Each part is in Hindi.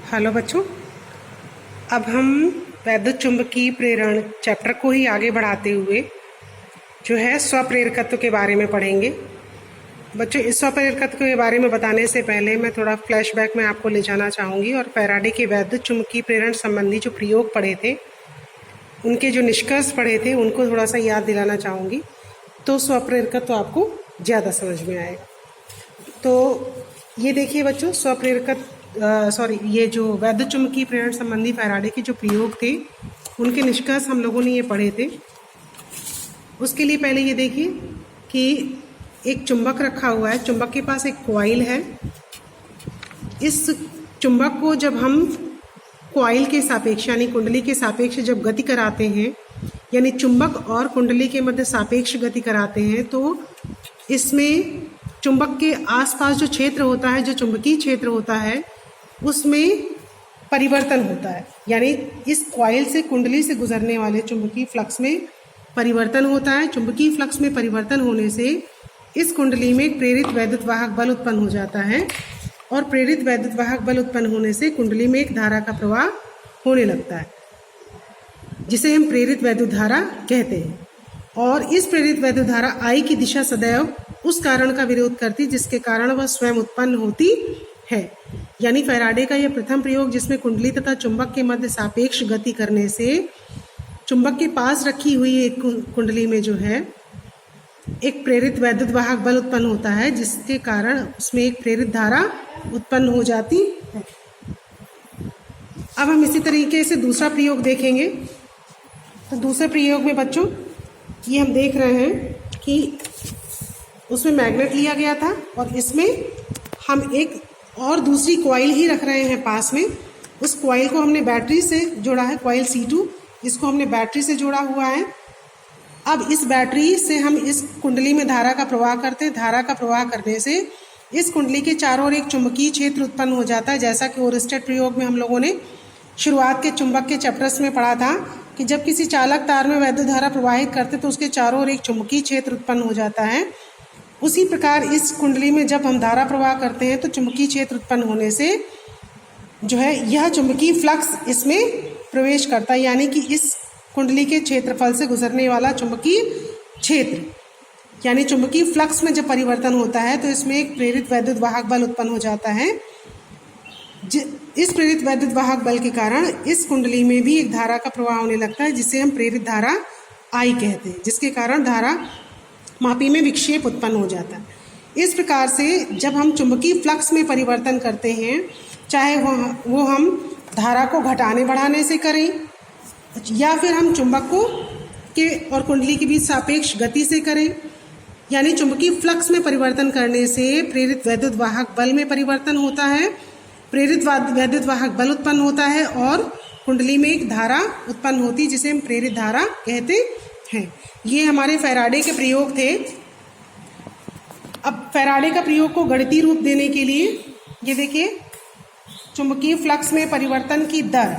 हेलो बच्चों, अब हम वैद्युत चुंबकीय प्रेरण चैप्टर को ही आगे बढ़ाते हुए जो है स्वप्रेरकत्व के बारे में पढ़ेंगे। बच्चों, इस स्वप्रेरकत्व के बारे में बताने से पहले मैं थोड़ा फ्लैशबैक में आपको ले जाना चाहूँगी और फैराडे के वैद्युत चुंबकीय प्रेरण संबंधी जो प्रयोग पढ़े थे, उनके जो निष्कर्ष पढ़े थे, उनको थोड़ा सा याद दिलाना चाहूँगी, तो स्वप्रेरकत्व आपको ज़्यादा समझ में आएगा। तो ये देखिए बच्चों, ये जो वैद्युत चुंबकीय प्रेरण संबंधी फैराडे के जो प्रयोग थे, उनके निष्कर्ष हम लोगों ने ये पढ़े थे। उसके लिए पहले ये देखिए कि एक चुंबक रखा हुआ है, चुंबक के पास एक कॉइल है। इस चुंबक को जब हम कॉइल के सापेक्ष यानी कुंडली के सापेक्ष जब गति कराते हैं, यानी चुंबक और कुंडली के मध्य सापेक्ष गति कराते हैं, तो इसमें चुंबक के आसपास जो क्षेत्र होता है, जो चुंबकीय क्षेत्र होता है, उसमें परिवर्तन होता है। यानी इस कॉइल से कुंडली से गुजरने वाले चुंबकीय फ्लक्स में परिवर्तन होता है। चुंबकीय फ्लक्स में परिवर्तन होने से इस कुंडली में एक प्रेरित वैद्युत वाहक बल उत्पन्न हो जाता है और प्रेरित वैद्युत वाहक बल उत्पन्न होने से कुंडली में एक धारा का प्रवाह होने लगता है, जिसे हम प्रेरित वैद्युत धारा कहते हैं। और इस प्रेरित वैद्युत धारा I की दिशा सदैव उस कारण का विरोध करती जिसके कारण वह स्वयं उत्पन्न होती है। यानी फैराडे का यह प्रथम प्रयोग, जिसमें कुंडली तथा चुंबक के मध्य सापेक्ष गति करने से चुंबक के पास रखी हुई एक कुंडली में जो है एक प्रेरित वैद्युत वाहक बल उत्पन्न होता है, जिसके कारण उसमें एक प्रेरित धारा उत्पन्न हो जाती है। अब हम इसी तरीके से दूसरा प्रयोग देखेंगे। तो दूसरे प्रयोग में बच्चों ये हम देख रहे हैं कि उसमें मैग्नेट लिया गया था और इसमें हम एक और दूसरी कॉइल ही रख रहे हैं पास में। उस कॉइल को हमने बैटरी से जोड़ा है, कॉइल C2, इसको हमने बैटरी से जोड़ा हुआ है। अब इस बैटरी से हम इस कुंडली में धारा का प्रवाह करते हैं। धारा का प्रवाह करने से इस कुंडली के चारों ओर एक चुंबकीय क्षेत्र उत्पन्न हो जाता है। जैसा कि ओरस्टेड प्रयोग में हम लोगों ने शुरुआत के चुंबक के चैप्टर्स में पढ़ा था कि जब किसी चालक तार में वैद्युत धारा प्रवाहित करते तो उसके चारों ओर एक चुंबकीय क्षेत्र उत्पन्न हो जाता है। उसी प्रकार इस कुंडली में जब हम धारा प्रवाह करते हैं तो चुंबकीय क्षेत्र उत्पन्न होने से जो है यह चुंबकीय फ्लक्स इसमें प्रवेश करता है। यानी कि इस कुंडली के क्षेत्रफल से गुजरने वाला चुंबकीय क्षेत्र यानी चुंबकीय फ्लक्स में जब परिवर्तन होता है तो इसमें एक प्रेरित वैद्युत वाहक बल उत्पन्न हो जाता है। इस प्रेरित वैद्युत वाहक बल के कारण इस कुंडली में भी एक धारा का प्रवाह होने लगता है, जिसे हम प्रेरित धारा I कहते हैं, जिसके कारण धारा मापी में विक्षेप उत्पन्न हो जाता है। इस प्रकार से जब हम चुंबकीय फ्लक्स में परिवर्तन करते हैं, चाहे वो हम धारा को घटाने बढ़ाने से करें या फिर हम चुंबक को के और कुंडली के बीच सापेक्ष गति से करें, यानी चुंबकीय फ्लक्स में परिवर्तन करने से प्रेरित वैद्युत वाहक बल में परिवर्तन होता है, प्रेरित वैद्युत वाहक बल उत्पन्न होता है और कुंडली में एक धारा उत्पन्न होती है, जिसे हम प्रेरित धारा कहते हैं। ये हमारे फैराडे के प्रयोग थे। अब फैराडे का प्रयोग को गणितीय रूप देने के लिए ये देखिए, चुंबकीय फ्लक्स में परिवर्तन की दर,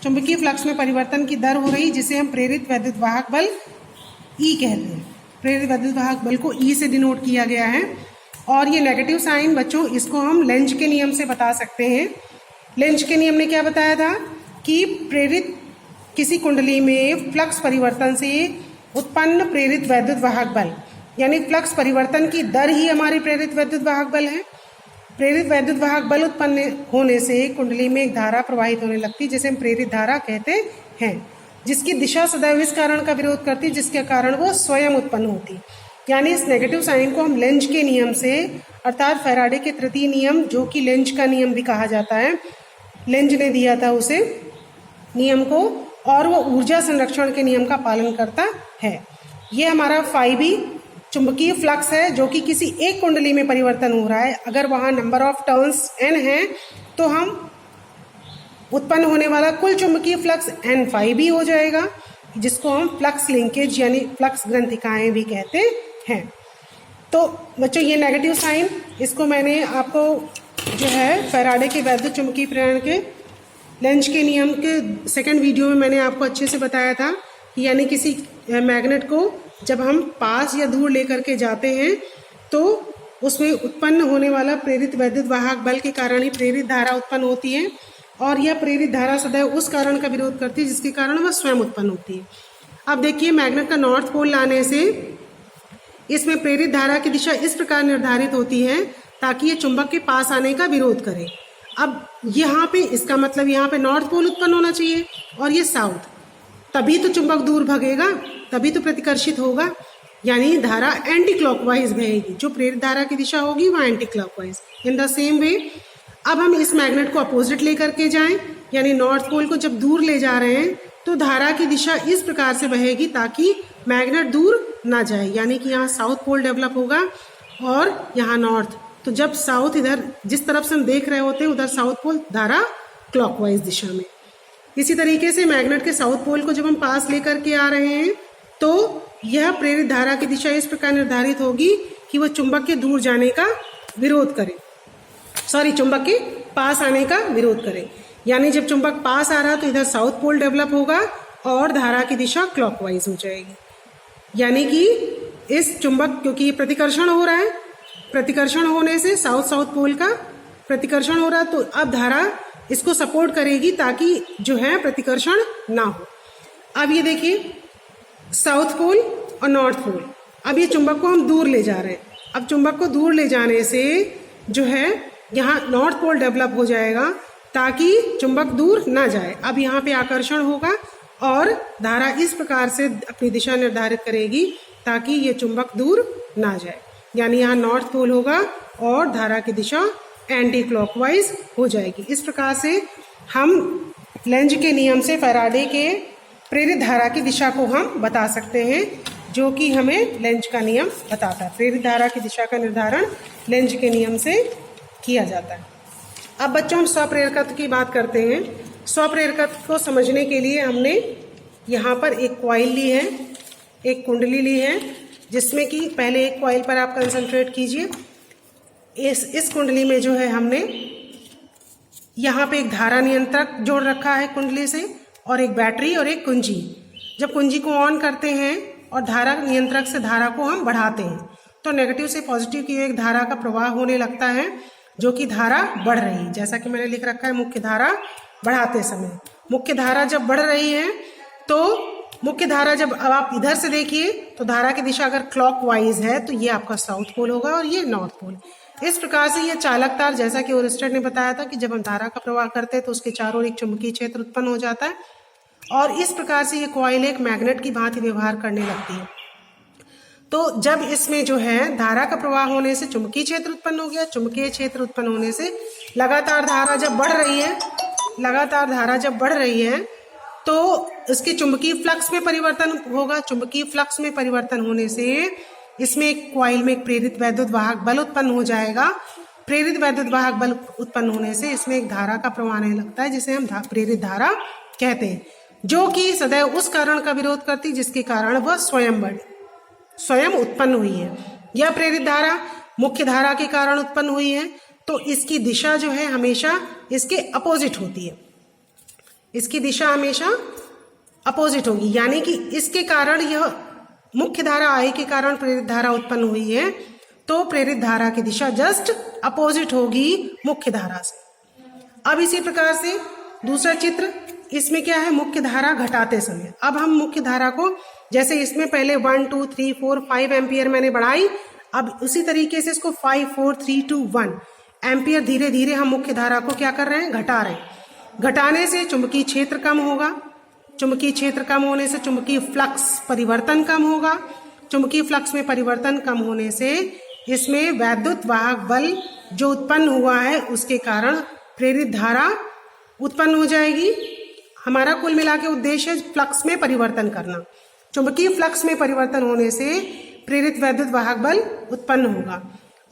चुंबकीय फ्लक्स में परिवर्तन की दर हो रही, जिसे हम प्रेरित वैद्युत वाहक बल E कहते हैं। प्रेरित वैद्युत वाहक बल को E से डिनोट किया गया है। और ये नेगेटिव साइन बच्चों, इसको हम लेंज के नियम से बता सकते हैं। लेंज के नियम ने क्या बताया था कि प्रेरित किसी कुंडली में फ्लक्स परिवर्तन से उत्पन्न प्रेरित वैद्युत वाहक बल, यानी फ्लक्स परिवर्तन की दर ही हमारी प्रेरित वैद्युत वाहक बल है। प्रेरित वैद्युत वाहक बल उत्पन्न होने से कुंडली में एक धारा प्रवाहित होने लगती, जिसे हम प्रेरित धारा कहते हैं, जिसकी दिशा सदैव इस कारण का विरोध करती जिसके कारण वो स्वयं उत्पन्न होती। यानी इस नेगेटिव साइन को हम लेंज के नियम से, अर्थात फैराडे के तृतीय नियम, जो कि लेंज का नियम भी कहा जाता है, लेंज ने दिया था उसे नियम को, और वो ऊर्जा संरक्षण के नियम का पालन करता है। ये हमारा phi चुंबकीय फ्लक्स है, जो कि किसी एक कुंडली में परिवर्तन हो रहा है। अगर वहाँ नंबर ऑफ टर्न्स n है तो हम उत्पन्न होने वाला कुल चुंबकीय फ्लक्स n phi हो जाएगा, जिसको हम फ्लक्स लिंकेज यानी फ्लक्स ग्रंथिकाएं भी कहते हैं। तो बच्चों, ये नेगेटिव साइन, इसको मैंने आपको जो है फैराडे के वैद्युत चुंबकीय प्रेरण के लेंज के नियम के सेकंड वीडियो में मैंने आपको अच्छे से बताया था कि यानी किसी मैग्नेट को जब हम पास या दूर लेकर के जाते हैं तो उसमें उत्पन्न होने वाला प्रेरित वैद्युत वाहक बल के कारण ही प्रेरित धारा उत्पन्न होती है। और यह प्रेरित धारा सदैव उस कारण का विरोध करती है जिसके कारण वह स्वयं उत्पन्न होती है। अब देखिए, मैग्नेट का नॉर्थ पोल लाने से इसमें प्रेरित धारा की दिशा इस प्रकार निर्धारित होती है ताकि ये चुंबक के पास आने का विरोध करे। अब यहाँ पे इसका मतलब यहाँ पे नॉर्थ पोल उत्पन्न होना चाहिए और ये साउथ, तभी तो चुंबक दूर भगेगा, तभी तो प्रतिकर्षित होगा, यानी धारा एंटी क्लॉकवाइज बहेगी। जो प्रेरित धारा की दिशा होगी वह anti clockwise. In the same way अब हम इस मैग्नेट को अपोजिट लेकर के जाएं, यानी नॉर्थ पोल को जब दूर ले जा रहे हैं तो धारा की दिशा इस प्रकार से बहेगी ताकि मैग्नेट दूर ना जाए, यानी कि यहाँ साउथ पोल डेवलप होगा और यहाँ नॉर्थ। तो जब साउथ इधर जिस तरफ से हम देख रहे होते हैं उधर साउथ पोल धारा क्लॉकवाइज दिशा में। इसी तरीके से मैग्नेट के साउथ पोल को जब हम पास लेकर के आ रहे हैं तो यह प्रेरित धारा की दिशा इस प्रकार निर्धारित होगी कि वह चुंबक के दूर जाने का विरोध करे, चुंबक के पास आने का विरोध करे। यानी जब चुंबक पास आ रहा तो इधर साउथ पोल डेवलप होगा और धारा की दिशा क्लॉकवाइज हो जाएगी। यानी कि इस चुंबक, क्योंकि ये प्रतिकर्षण हो रहा है, प्रतिकर्षण होने से साउथ पोल का प्रतिकर्षण हो रहा है, तो अब धारा इसको सपोर्ट करेगी ताकि जो है प्रतिकर्षण ना हो। अब ये देखिए, साउथ पोल और नॉर्थ पोल, अब ये चुंबक को हम दूर ले जा रहे हैं। अब चुंबक को दूर ले जाने से जो है यहाँ नॉर्थ पोल डेवलप हो जाएगा ताकि चुंबक दूर ना जाए। अब यहाँ पे आकर्षण होगा और धारा इस प्रकार से अपनी दिशा निर्धारित करेगी ताकि ये चुंबक दूर ना जाए, यानी यहाँ नॉर्थ पोल होगा और धारा की दिशा एंटी क्लॉकवाइज हो जाएगी। इस प्रकार से हम लेंज के नियम से फैराडे के प्रेरित धारा की दिशा को हम बता सकते हैं, जो कि हमें लेंज का नियम बताता है। प्रेरित धारा की दिशा का निर्धारण लेंज के नियम से किया जाता है। अब बच्चों, हम स्वप्रेरकत्व की बात करते हैं। स्वप्रेरकत्व को समझने के लिए हमने यहाँ पर एक कॉइल ली है, एक कुंडली ली है, जिसमें कि पहले एक कॉइल पर आप कंसंट्रेट कीजिए। इस कुंडली में जो है हमने यहाँ पे एक धारा नियंत्रक जोड़ रखा है कुंडली से, और एक बैटरी और एक कुंजी। जब कुंजी को ऑन करते हैं और धारा नियंत्रक से धारा को हम बढ़ाते हैं तो नेगेटिव से पॉजिटिव की एक धारा का प्रवाह होने लगता है, जो कि धारा बढ़ रही है। जैसा कि मैंने लिख रखा है, मुख्य धारा बढ़ाते समय। मुख्य धारा जब बढ़ रही है तो मुख्य धारा, जब अब आप इधर से देखिए तो धारा की दिशा अगर क्लॉकवाइज है तो ये आपका साउथ पोल होगा और ये नॉर्थ पोल। इस प्रकार से ये चालक तार, जैसा कि ओरिस्टर ने बताया था कि जब हम धारा का प्रवाह करते हैं तो उसके चारों ओर एक चुंबकीय क्षेत्र उत्पन्न हो जाता है और इस प्रकार से ये कॉइल एक मैग्नेट की भांति व्यवहार करने लगती है। तो जब इसमें जो है धारा का प्रवाह होने से चुंबकीय क्षेत्र उत्पन्न हो गया, चुंबकीय क्षेत्र उत्पन्न होने से लगातार धारा जब बढ़ रही है तो इसके चुंबकीय फ्लक्स में परिवर्तन होगा। चुंबकीय फ्लक्स में परिवर्तन होने से इसमें एक कॉइल में एक प्रेरित वैद्युत वाहक बल उत्पन्न हो जाएगा। प्रेरित वैद्युत वाहक बल उत्पन्न होने से इसमें एक धारा का प्रवाह आने लगता है, जिसे हम प्रेरित धारा कहते हैं, जो कि सदैव उस कारण का विरोध करती जिसके कारण वह स्वयं उत्पन्न हुई है। यह प्रेरित धारा मुख्य धारा के कारण उत्पन्न हुई है, तो इसकी दिशा जो है हमेशा इसके अपोजिट होती है। इसकी दिशा हमेशा अपोजिट होगी, यानी कि इसके कारण, यह मुख्य धारा आई के कारण प्रेरित धारा उत्पन्न हुई है, तो प्रेरित धारा की दिशा जस्ट अपोजिट होगी मुख्य धारा से। अब इसी प्रकार से दूसरा चित्र, इसमें क्या है, मुख्य धारा घटाते समय। अब हम मुख्य धारा को, जैसे इसमें पहले 1 2 3 4 5 एम्पियर मैंने बढ़ाई, अब उसी तरीके से इसको 5 4 3 2 1 एम्पियर धीरे धीरे हम मुख्य धारा को क्या कर रहे हैं, घटा रहे हैं। घटाने से चुंबकीय क्षेत्र कम होगा, चुंबकीय क्षेत्र कम होने से चुंबकीय फ्लक्स परिवर्तन कम होगा, चुंबकीय फ्लक्स में परिवर्तन कम होने से इसमें वैद्युत वाहक बल जो उत्पन्न हुआ है उसके कारण प्रेरित धारा उत्पन्न हो जाएगी। हमारा कुल मिला के उद्देश्य है फ्लक्स में परिवर्तन करना। चुंबकीय फ्लक्स में परिवर्तन होने से प्रेरित वैद्युत वाहक बल उत्पन्न होगा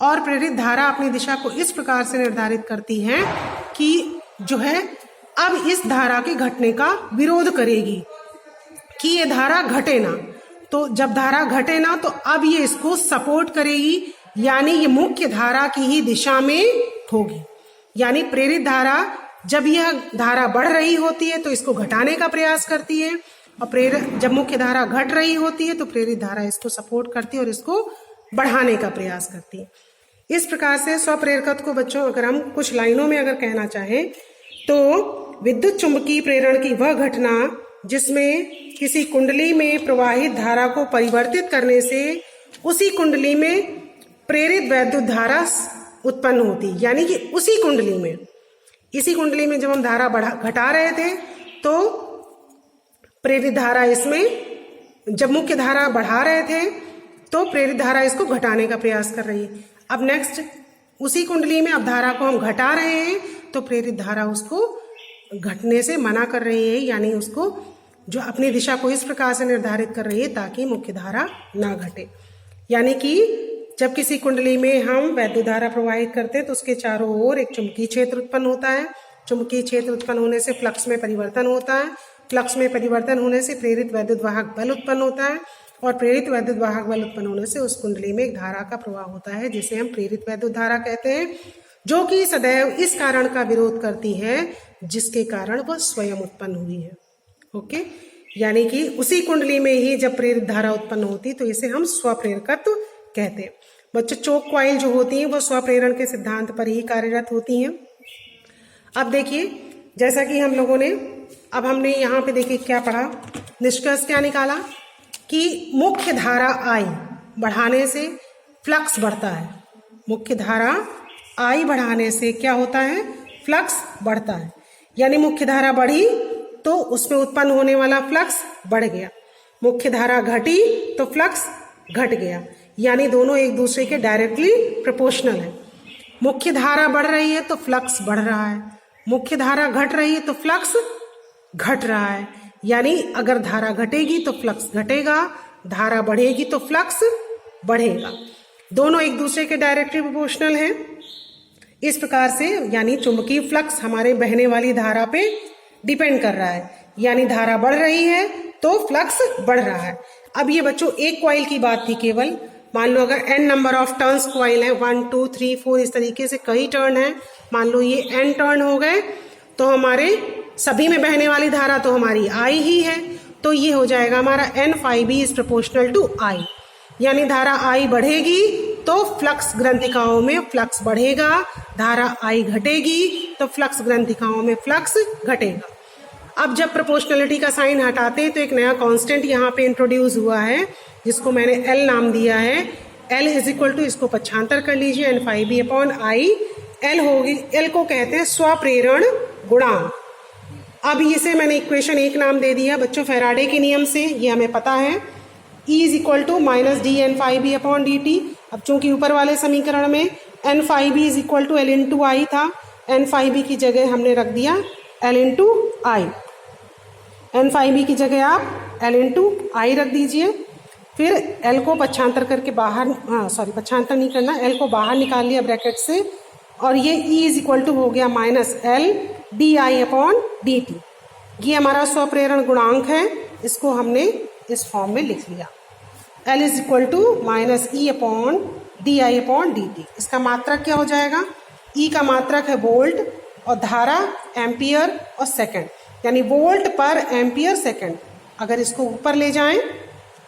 और प्रेरित धारा अपनी दिशा को इस प्रकार से निर्धारित करती है कि जो है अब इस धारा के घटने का विरोध करेगी कि ये धारा घटे ना। तो जब धारा घटे ना तो अब ये इसको सपोर्ट करेगी, यानी ये मुख्य धारा की ही दिशा में होगी। यानी प्रेरित धारा, जब यह धारा बढ़ रही होती है तो इसको घटाने का प्रयास करती है, और जब मुख्य धारा घट रही होती है तो प्रेरित धारा इसको सपोर्ट करती है और इसको बढ़ाने का प्रयास करती है। इस प्रकार से स्वप्रेरकत्व को बच्चों, अगर हम कुछ लाइनों में अगर कहना चाहें तो विद्युत चुंबकीय प्रेरण की वह घटना जिसमें किसी कुंडली में प्रवाहित धारा को परिवर्तित करने से उसी कुंडली में प्रेरित वैद्युत धारा उत्पन्न होती, यानी कि इसी कुंडली में जब हम धारा घटा रहे थे तो प्रेरित धारा इसमें, जब मुख्य धारा बढ़ा रहे थे तो प्रेरित धारा इसको घटाने का प्रयास कर रही है। अब नेक्स्ट उसी कुंडली में अब धारा को हम घटा रहे हैं तो प्रेरित धारा उसको घटने से मना कर रही है, यानी उसको जो अपनी दिशा को इस प्रकार से निर्धारित कर रही है ताकि मुख्य धारा ना घटे। यानी कि जब किसी कुंडली में हम वैद्युत धारा प्रवाहित करते हैं तो उसके चारों ओर एक चुंबकीय क्षेत्र उत्पन्न होता है। चुंबकीय क्षेत्र उत्पन्न होने से फ्लक्स में परिवर्तन होता है। फ्लक्स में परिवर्तन होने से प्रेरित वैद्युत वाहक बल उत्पन्न होता है और प्रेरित वैद्युत वाहक बल उत्पन्न होने से उस कुंडली में एक धारा का प्रवाह होता है जिसे हम प्रेरित वैद्युत धारा कहते हैं, जो कि सदैव इस कारण का विरोध करती है जिसके कारण वह स्वयं उत्पन्न हुई है। ओके, यानी कि उसी कुंडली में ही जब प्रेरित धारा उत्पन्न होती तो इसे हम स्वप्रेरकत्व कहते हैं। बच्चों, चोक कॉइल जो होती हैं वो स्वप्रेरण के सिद्धांत पर ही कार्यरत होती हैं। अब देखिए, जैसा कि हम लोगों ने अब हमने यहाँ पे देखिए क्या पढ़ा, निष्कर्ष क्या निकाला कि मुख्य धारा I बढ़ाने से फ्लक्स बढ़ता है। मुख्य धारा I बढ़ाने से क्या होता है, फ्लक्स बढ़ता है। यानी मुख्य धारा बढ़ी तो उसमें उत्पन्न होने वाला फ्लक्स बढ़ गया, मुख्य धारा घटी तो फ्लक्स घट गया, यानी दोनों एक दूसरे के डायरेक्टली प्रोपोर्शनल है। मुख्य धारा बढ़ रही है तो फ्लक्स बढ़ रहा है, मुख्य धारा घट रही है तो फ्लक्स घट रहा है। यानी अगर धारा घटेगी तो फ्लक्स घटेगा, धारा बढ़ेगी तो फ्लक्स बढ़ेगा, दोनों एक दूसरे के डायरेक्टली प्रोपोर्शनल हैं। इस प्रकार से यानी चुंबकीय फ्लक्स हमारे बहने वाली धारा पे डिपेंड कर रहा है, यानी धारा बढ़ रही है तो फ्लक्स बढ़ रहा है। अब ये बच्चों एक कॉइल की बात थी केवल, मान लो अगर n number of turns coil है, 1 2 3 4 इस तरीके से कई टर्न है, मान लो ये n टर्न हो गए तो हमारे सभी में बहने वाली धारा तो हमारी I ही है, तो ये हो जाएगा हमारा n phi b is proportional to I, यानी धारा I बढ़ेगी तो फ्लक्स ग्रंथिकाओं में फ्लक्स बढ़ेगा, धारा I घटेगी तो फ्लक्स ग्रंथिकाओं में फ्लक्स घटेगा। अब जब प्रोपोर्शनलिटी का साइन हटाते हैं तो एक नया कांस्टेंट यहाँ पे इंट्रोड्यूस हुआ है जिसको मैंने L नाम दिया है। L इज इक्वल टू, इसको पक्षांतर कर लीजिए, n phi b upon I। L होगी, L को कहते हैं स्वप्रेरण गुणांक। अब इसे मैंने इक्वेशन 1 नाम दे दिया बच्चों फैराडे के नियम से, ये हमें पता है। E is equal to minus D N phi b upon D T. अब चूंकि ऊपर वाले समीकरण में n phi b is equal to L into I था, n phi b की जगह हमने रख दिया L into I। n phi b की जगह आप L इंटू I रख दीजिए, फिर L को पक्षांतर करके बाहर, पक्षांतर नहीं करना, L को बाहर निकाल लिया ब्रैकेट से, और ये E इज इक्वल टू हो गया minus L D I upon D T. ये हमारा स्वप्रेरण गुणांक है, इसको हमने इस फॉर्म में लिख लिया, L is equal to minus E upon D I upon D T. इसका मात्रक क्या हो जाएगा, E का मात्रक है वोल्ट और धारा एम्पियर और सेकंड, यानी वोल्ट पर एम्पियर सेकंड। अगर इसको ऊपर ले जाएं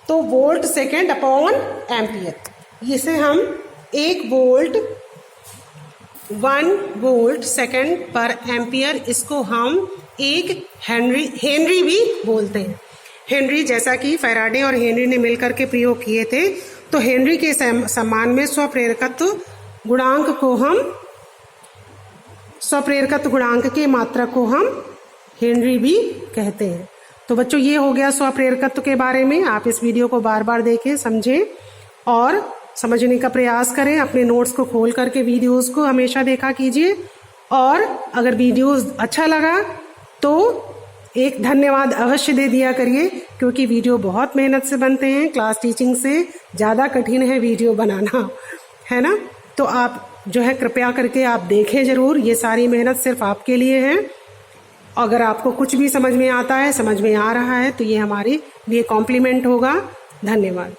तो वोल्ट सेकंड अपॉन एम्पियर, इसे हम 1 वोल्ट सेकंड पर एम्पियर, इसको हम 1 हेनरी भी बोलते हैं। हेनरी, जैसा कि फैराडे और हेनरी ने मिलकर के प्रयोग किए थे, तो हेनरी के सम्मान में स्वप्रेरकत्व गुणांक के मात्रक को हम हेनरी भी कहते हैं। तो बच्चों ये हो गया स्वप्रेरकत्व के बारे में। आप इस वीडियो को बार बार देखें, समझें और समझने का प्रयास करें। अपने नोट्स को खोल करके वीडियोस को हमेशा देखा कीजिए, और अगर वीडियोस अच्छा लगा तो एक धन्यवाद अवश्य दे दिया करिए, क्योंकि वीडियो बहुत मेहनत से बनते हैं। क्लास टीचिंग से ज़्यादा कठिन है वीडियो बनाना, है ना। तो आप जो है कृपया करके आप देखें ज़रूर, ये सारी मेहनत सिर्फ आपके लिए है। अगर आपको कुछ भी समझ में आता है, समझ में आ रहा है, तो ये हमारे लिए कॉम्प्लीमेंट होगा। धन्यवाद।